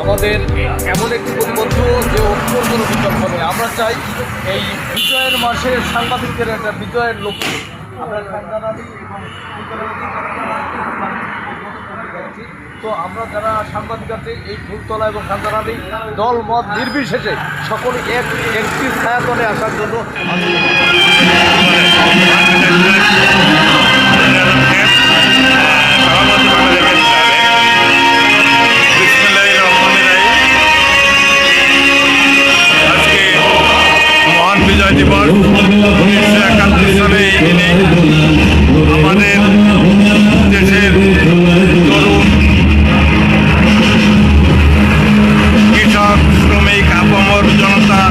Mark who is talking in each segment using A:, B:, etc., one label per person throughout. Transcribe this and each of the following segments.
A: আমাদের এমন একটি প্রতিবদ্ধ যে ঐক্যর কোনো বিকল্প নেই। আমরা চাই এই বিজয়ের মাসে সাংবাদিকদের একটা বিজয়ের লক্ষ্য আমরা খানদানাদি তো আমরা যারা সাংবাদিক আছি এই ফুলতলা এবং খানদানাদি দল মত নির্বিশেষে সকলে একটি ছায়াতলে আসার জন্য
B: বিজয় দিবস 1971 সালে এই দিনে আমাদের দেশের তরুণ কৃষক শ্রমিক আপামর জনতা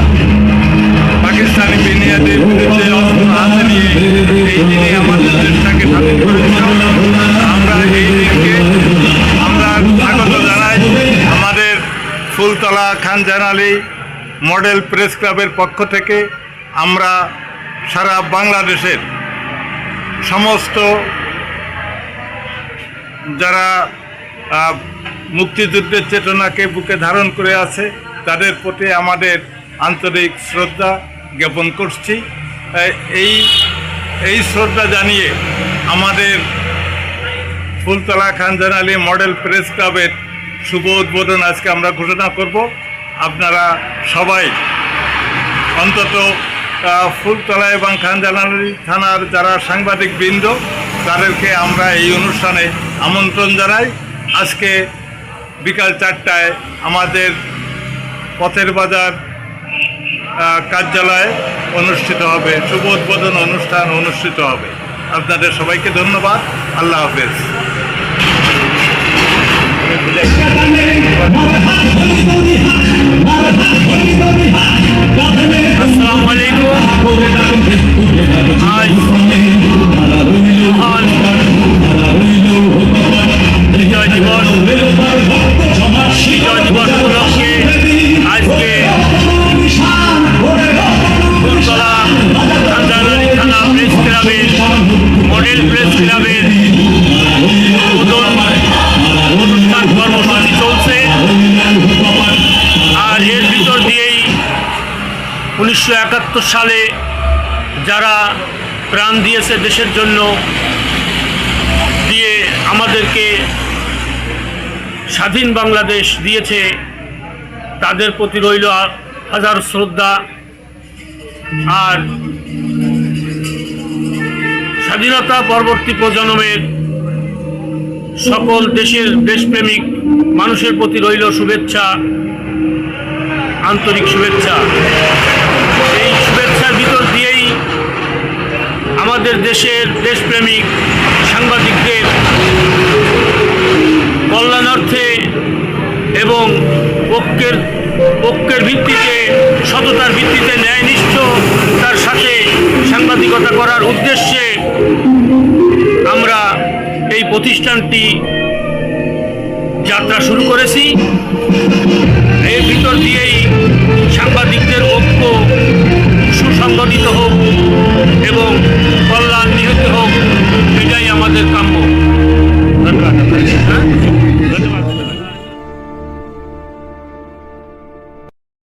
B: পাকিস্তানি বিনিয়োগের বিরুদ্ধে অস্ত্র হাতে নিয়ে এই দিনে আমাদের দেশটাকে স্বাধীন করেছিল। আমরা এই দিনকে আমরা স্বাগত জানাই। আমাদের ফুলতলা খানজাহান আলী মডেল প্রেস ক্লাবের পক্ষ থেকে আমরা সারা বাংলাদেশের সমস্ত যারা মুক্তিযুদ্ধের চেতনাকে বুকে ধারণ করে আছে তাদের প্রতি আমাদের আন্তরিক শ্রদ্ধা জ্ঞাপন করছি। এই শ্রদ্ধা জানিয়ে আমাদের ফুলতলা খানজাহান আলী মডেল প্রেস ক্লাবের শুভ উদ্বোধন আজকে আমরা ঘোষণা করব। আপনারা সবাই অন্তত ফুলতলা এবং খানজাহান আলী থানার যারা সাংবাদিক বৃন্দ তাদেরকে আমরা এই অনুষ্ঠানে আমন্ত্রণ জানাই। আজকে বিকাল 4টায় আমাদের পথের বাজার কার্যালয়ে অনুষ্ঠিত হবে, শুভ উদ্বোধন অনুষ্ঠান অনুষ্ঠিত হবে। আপনাদের সবাইকে ধন্যবাদ। আল্লাহ হাফেজ।
C: আসসালামু আলাইকুম। আজ মহান বিজয় দিবস উপলক্ষে আজকে ফুলতলা খানজাহান আলী থানা প্রেস ক্লাবের মডেল প্রেস ক্লাবের অনুষ্ঠান কর্মসূচি চলছে। আর এর ভিতর দিয়েই 1971 সালে যারা প্রাণ দিয়েছে দেশের জন্য, দিয়ে আমাদেরকে স্বাধীন বাংলাদেশ দিয়েছে, তাদের প্রতি রইল হাজার শ্রদ্ধা। আর স্বাধীনতা পরবর্তী প্রজন্মের সকল দেশের দেশপ্রেমিক মানুষের প্রতি রইল শুভেচ্ছা, আন্তরিক শুভেচ্ছা। এই শুভেচ্ছার ভিতর দিয়েই আমাদের দেশের দেশপ্রেমিক সাংবাদিকদের কল্যাণার্থে এবং ঐক্যের ভিত্তিতে, সততার ভিত্তিতে, ন্যায়নিষ্ঠতার সাথে সাংবাদিকতা করার উদ্দেশ্যে আমরা এই প্রতিষ্ঠানটি যাত্রা শুরু করেছি। এর ভিতর দিয়েই সাংবাদিকদের ঐক্য